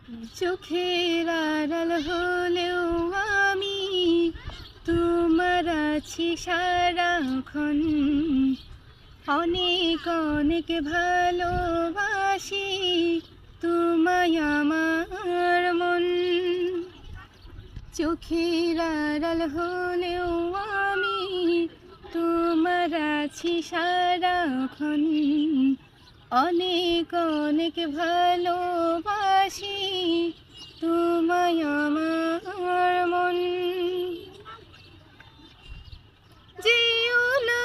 চোখের আড়াল হলেও আমি তোমার আছি সারাক্ষণ। অনেক অনেক ভালোবাসি তোমায় আমার মন। চোখের আড়াল হলেও আমি তোমার আছি সারাক্ষণ। অনেক অনেক ভালোবাসি তোমায় আমার মন। যেও না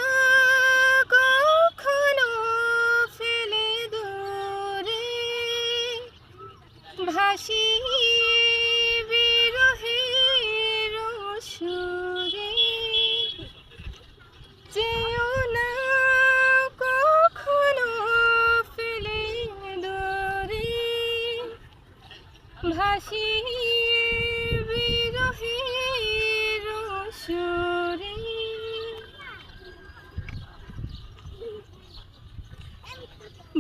কখনো ফেলে দূরে, ভাসি বিরহের সুরে। যেও না কখনো ফেলে দূরে, ভাসি বিরহের সুরে।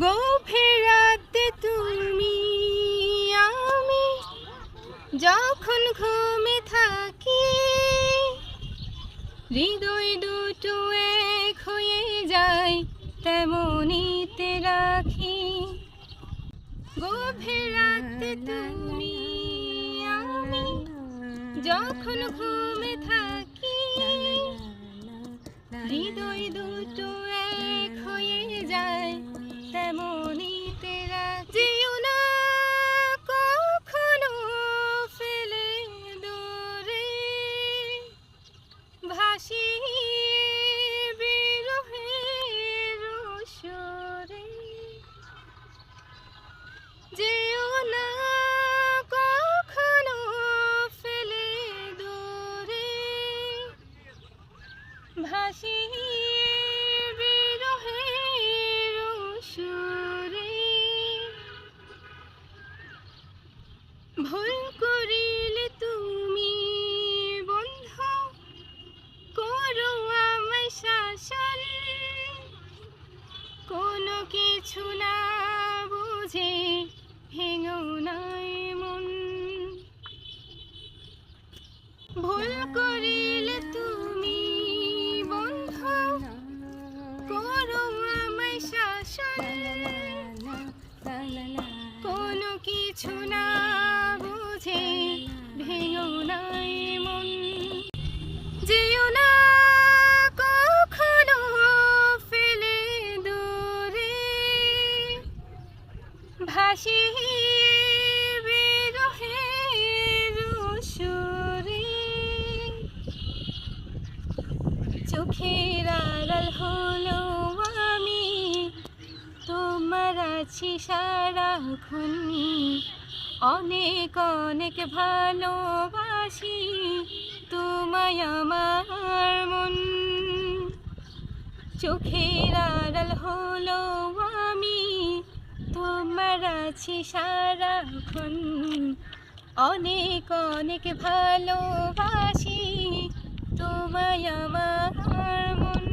গভীর রাতে তুমি আমি যখন ঘুমে থাকি, হৃদয় দুটো এক হয়ে যায় তেমনিতে রাখি। গভীর রাতে তুমি আমি যখন ঘুমে থাকি, হৃদয় দুটো এক হয়ে যায় তেমনিতে রাখি। যেও না কখনো ফেলে দূরে, ভাসি বিরহের সুরে। যেও না কখনো ফেলে দূরে, ভাসি বিরহের সুরে। ভুল করিলে তুমি বন্ধু করো আমায় শাসন। কোনো কিছু না বুঝে ভেঙো নাই মন। ভুল করিলে তুমি বন্ধু করো আমায় শাসন। কোনো কিছু না বুঝে ভেঙো নাই মন। যেও না কখনো ফেলে দূরে, ভাসি বিরহের সুরে। চোখের আড়াল হলো আমি তোমার আছি সারাক্ষণ। অনেক অনেক ভালোবাসি তোমায় আমার মন। চোখের আড়াল হলো আমি তোমার আছি সারাক্ষণ। অনেক অনেক ভালোবাসি তোমায় আমার মন।